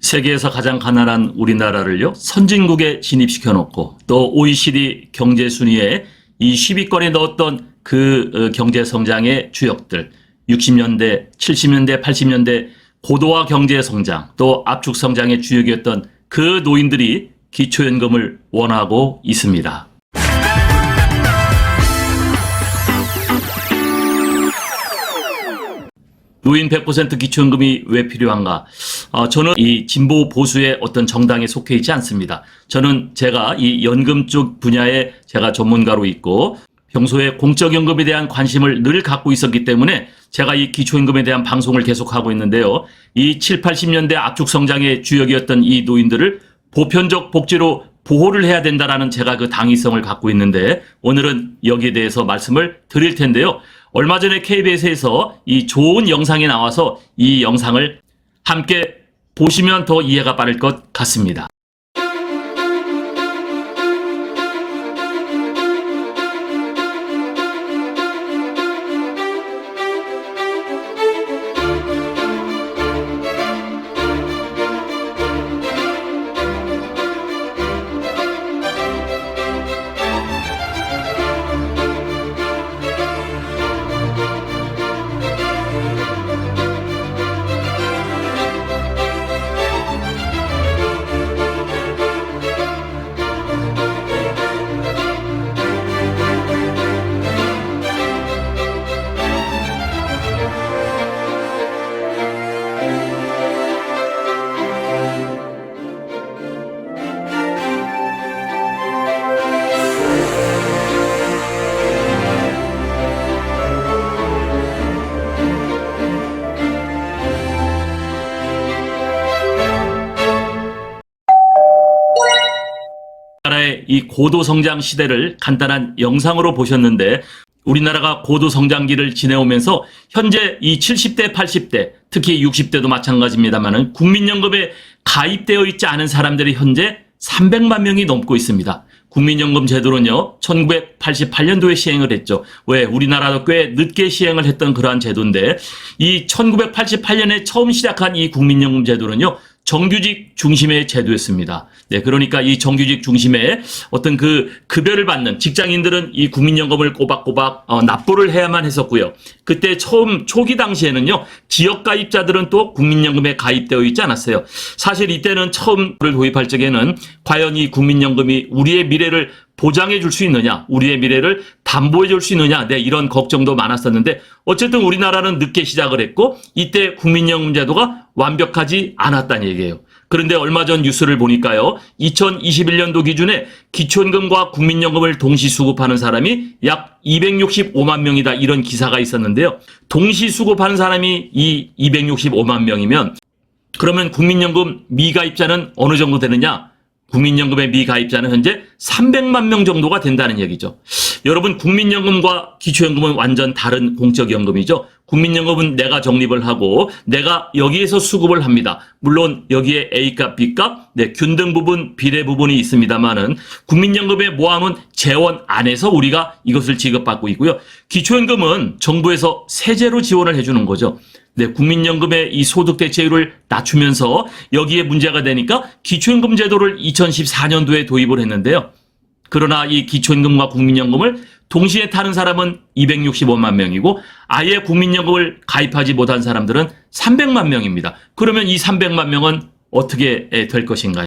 세계에서 가장 가난한 우리나라를요, 선진국에 진입시켜 놓고 또 OECD 경제 순위에 이 10위권에 넣었던 그 경제 성장의 주역들, 60년대, 70년대, 80년대 고도화 경제 성장, 또 압축 성장의 주역이었던 그 노인들이 기초연금을 원하고 있습니다. 노인 100% 기초연금이 왜 필요한가? 저는 이 진보 보수의 어떤 정당에 속해 있지 않습니다. 저는 제가 이 연금 쪽 분야에 제가 전문가로 있고 평소에 공적연금에 대한 관심을 늘 갖고 있었기 때문에 제가 이 기초연금에 대한 방송을 계속하고 있는데요. 이 7, 80년대 압축 성장의 주역이었던 이 노인들을 보편적 복지로 보호를 해야 된다라는 제가 그 당위성을 갖고 있는데 오늘은 여기에 대해서 말씀을 드릴 텐데요. 얼마 전에 KBS에서 이 좋은 영상이 나와서 이 영상을 함께 보시면 더 이해가 빠를 것 같습니다. 우리나라의 이 고도 성장 시대를 간단한 영상으로 보셨는데 우리나라가 고도 성장기를 지내오면서 현재 이 70대, 80대, 특히 60대도 마찬가지입니다만은 국민연금에 가입되어 있지 않은 사람들이 현재 300만 명이 넘고 있습니다. 국민연금 제도는요, 1988년도에 시행을 했죠. 왜? 우리나라도 꽤 늦게 시행을 했던 그러한 제도인데 이 1988년에 처음 시작한 이 국민연금 제도는요, 정규직 중심의 제도였습니다. 네, 그러니까 이 정규직 중심의 어떤 그 급여를 받는 직장인들은 이 국민연금을 꼬박꼬박 납부를 해야만 했었고요. 그때 처음 초기 당시에는요, 지역 가입자들은 또 국민연금에 가입되어 있지 않았어요. 사실 이때는 처음을 도입할 적에는 과연 이 국민연금이 우리의 미래를 보장해 줄 수 있느냐, 우리의 미래를 담보해 줄 수 있느냐, 네, 이런 걱정도 많았었는데 어쨌든 우리나라는 늦게 시작을 했고 이때 국민연금 제도가 완벽하지 않았다는 얘기예요. 그런데 얼마 전 뉴스를 보니까요, 2021년도 기준에 기초연금과 국민연금을 동시 수급하는 사람이 약 265만 명이다, 이런 기사가 있었는데요. 동시 수급하는 사람이 이 265만 명이면 그러면 국민연금 미가입자는 어느 정도 되느냐? 국민연금의 미가입자는 현재 300만 명 정도가 된다는 얘기죠. 여러분, 국민연금과 기초연금은 완전 다른 공적연금이죠. 국민연금은 내가 적립을 하고 내가 여기에서 수급을 합니다. 물론 여기에 A값, B값, 네, 균등 부분, 비례 부분이 있습니다만은 국민연금에 모아놓은 재원 안에서 우리가 이것을 지급받고 있고요. 기초연금은 정부에서 세제로 지원을 해주는 거죠. 네, 국민연금의 이 소득 대체율을 낮추면서 여기에 문제가 되니까 기초연금 제도를 2014년도에 도입을 했는데요. 그러나 이 기초연금과 국민연금을 동시에 타는 사람은 265만 명이고 아예 국민연금을 가입하지 못한 사람들은 300만 명입니다. 그러면 이 300만 명은 어떻게 될 것인가요?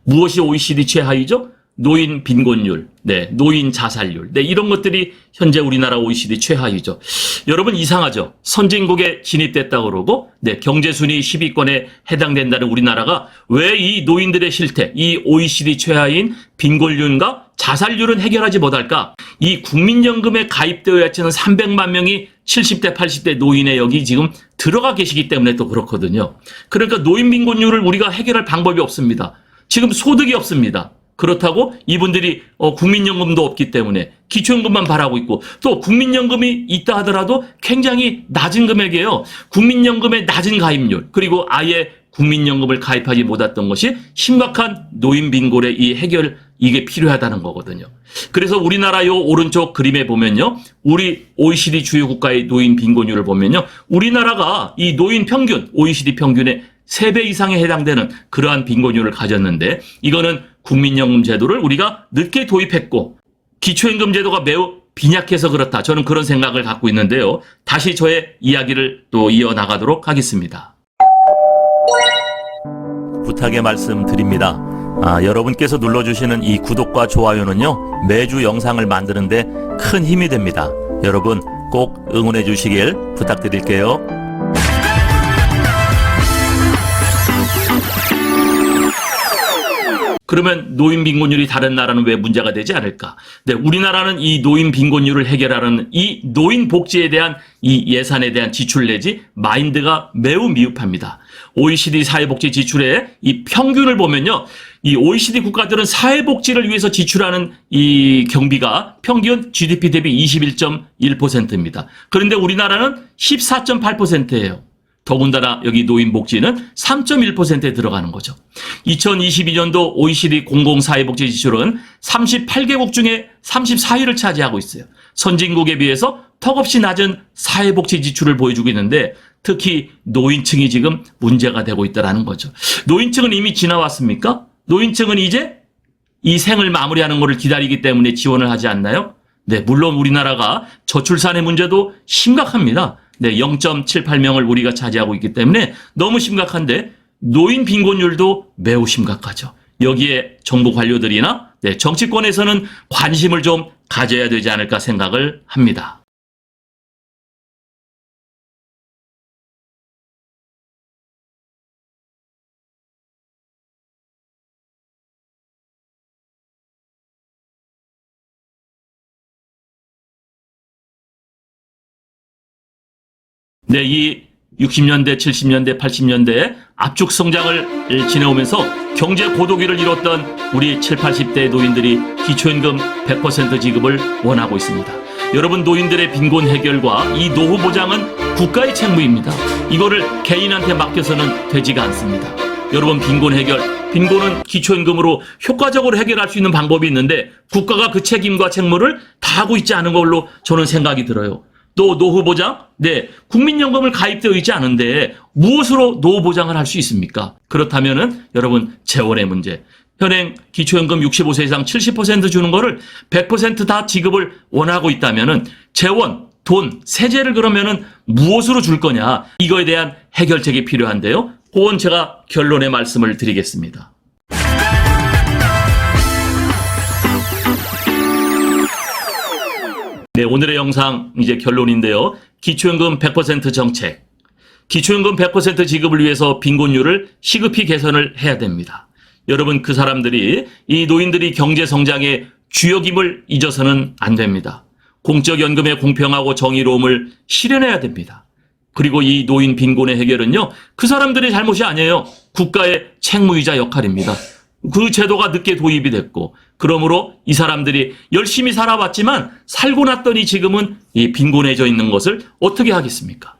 무엇이 OECD 최하위죠? 노인 빈곤율, 노인 자살률, 이런 것들이 현재 우리나라 OECD 최하위죠. 여러분 이상하죠? 선진국에 진입됐다고 그러고, 경제순위 10위권에 해당된다는 우리나라가 왜 이 노인들의 실태, 이 OECD 최하위인 빈곤율과 자살률은 해결하지 못할까? 이 국민연금에 가입되어 있는 300만 명이 70대, 80대 노인에 여기 지금 들어가 계시기 때문에 또 그렇거든요. 그러니까 노인 빈곤율을 우리가 해결할 방법이 없습니다. 지금 소득이 없습니다. 그렇다고 이분들이 국민연금도 없기 때문에 기초연금만 바라고 있고, 또 국민연금이 있다 하더라도 굉장히 낮은 금액이에요. 국민연금의 낮은 가입률, 그리고 아예 국민연금을 가입하지 못했던 것이 심각한 노인 빈곤의 이 해결, 이게 필요하다는 거거든요. 그래서 우리나라 요 오른쪽 그림에 보면요, 우리 OECD 주요 국가의 노인 빈곤율을 보면요, 우리나라가 이 노인 평균, OECD 평균의 3배 이상에 해당되는 그러한 빈곤율을 가졌는데, 이거는 국민연금 제도를 우리가 늦게 도입했고 기초연금 제도가 매우 빈약해서 그렇다. 저는 그런 생각을 갖고 있는데요. 다시 저의 이야기를 또 이어나가도록 하겠습니다. 부탁의 말씀 드립니다. 여러분께서 눌러주시는 이 구독과 좋아요는요, 매주 영상을 만드는데 큰 힘이 됩니다. 여러분 꼭 응원해 주시길 부탁드릴게요. 그러면 노인 빈곤율이 다른 나라는 왜 문제가 되지 않을까? 우리나라는 이 노인 빈곤율을 해결하는 이 노인 복지에 대한 이 예산에 대한 지출 내지 마인드가 매우 미흡합니다. OECD 사회복지 지출의 이 평균을 보면요, 이 OECD 국가들은 사회복지를 위해서 지출하는 이 경비가 평균 GDP 대비 21.1%입니다. 그런데 우리나라는 14.8%예요. 더군다나 여기 노인복지는 3.1%에 들어가는 거죠. 2022년도 OECD 공공사회복지 지출은 38개국 중에 34위를 차지하고 있어요. 선진국에 비해서 턱없이 낮은 사회복지 지출을 보여주고 있는데, 특히 노인층이 지금 문제가 되고 있다는 거죠. 노인층은 이미 지나왔습니까? 노인층은 이제 이 생을 마무리하는 것을 기다리기 때문에 지원을 하지 않나요? 물론 우리나라가 저출산의 문제도 심각합니다. 0.78명을 우리가 차지하고 있기 때문에 너무 심각한데, 노인 빈곤율도 매우 심각하죠. 여기에 정부 관료들이나 정치권에서는 관심을 좀 가져야 되지 않을까 생각을 합니다. 이 60년대, 70년대, 80년대 압축 성장을 지내오면서 경제 고도기를 이뤘던 우리 7, 80대 노인들이 기초연금 100% 지급을 원하고 있습니다. 여러분, 노인들의 빈곤 해결과 이 노후 보장은 국가의 책무입니다. 이거를 개인한테 맡겨서는 되지가 않습니다. 여러분, 빈곤 해결, 빈곤은 기초연금으로 효과적으로 해결할 수 있는 방법이 있는데 국가가 그 책임과 책무를 다하고 있지 않은 걸로 저는 생각이 들어요. 또 노후 보장? 국민연금을 가입되어 있지 않은데 무엇으로 노후 보장을 할 수 있습니까? 그렇다면은 여러분, 재원의 문제. 현행 기초연금 65세 이상 70% 주는 거를 100% 다 지급을 원하고 있다면은 재원, 돈, 세제를 그러면은 무엇으로 줄 거냐? 이거에 대한 해결책이 필요한데요. 그건 제가 결론의 말씀을 드리겠습니다. 오늘의 영상 이제 결론인데요. 기초연금 100% 정책. 기초연금 100% 지급을 위해서 빈곤율을 시급히 개선을 해야 됩니다. 여러분, 그 사람들이, 이 노인들이 경제 성장의 주역임을 잊어서는 안 됩니다. 공적연금의 공평하고 정의로움을 실현해야 됩니다. 그리고 이 노인 빈곤의 해결은요, 그 사람들의 잘못이 아니에요. 국가의 책무이자 역할입니다. 그 제도가 늦게 도입이 됐고, 그러므로 이 사람들이 열심히 살아왔지만 살고 났더니 지금은 이 빈곤해져 있는 것을 어떻게 하겠습니까?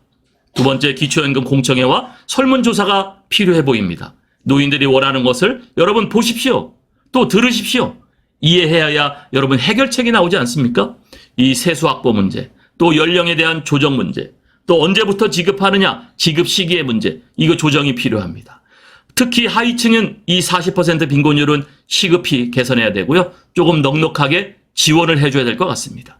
두 번째, 기초연금 공청회와 설문조사가 필요해 보입니다. 노인들이 원하는 것을 여러분 보십시오. 또 들으십시오. 이해해야 여러분 해결책이 나오지 않습니까? 이 세수확보 문제, 또 연령에 대한 조정 문제, 또 언제부터 지급하느냐, 지급 시기의 문제, 이거 조정이 필요합니다. 특히 하위층은 이 40% 빈곤율은 시급히 개선해야 되고요. 조금 넉넉하게 지원을 해줘야 될 것 같습니다.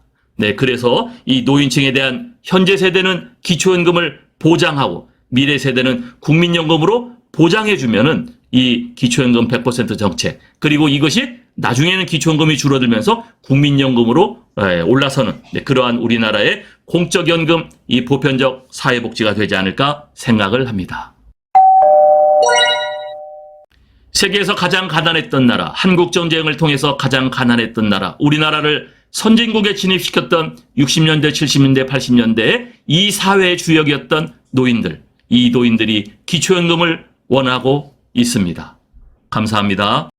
그래서 이 노인층에 대한 현재 세대는 기초연금을 보장하고 미래 세대는 국민연금으로 보장해주면은 이 기초연금 100% 정책, 그리고 이것이 나중에는 기초연금이 줄어들면서 국민연금으로 올라서는 그러한 우리나라의 공적연금 이 보편적 사회복지가 되지 않을까 생각을 합니다. 세계에서 가장 가난했던 나라, 한국전쟁을 통해서 가장 가난했던 나라, 우리나라를 선진국에 진입시켰던 60년대, 70년대, 80년대에 이 사회의 주역이었던 노인들, 이 노인들이 기초연금을 원하고 있습니다. 감사합니다.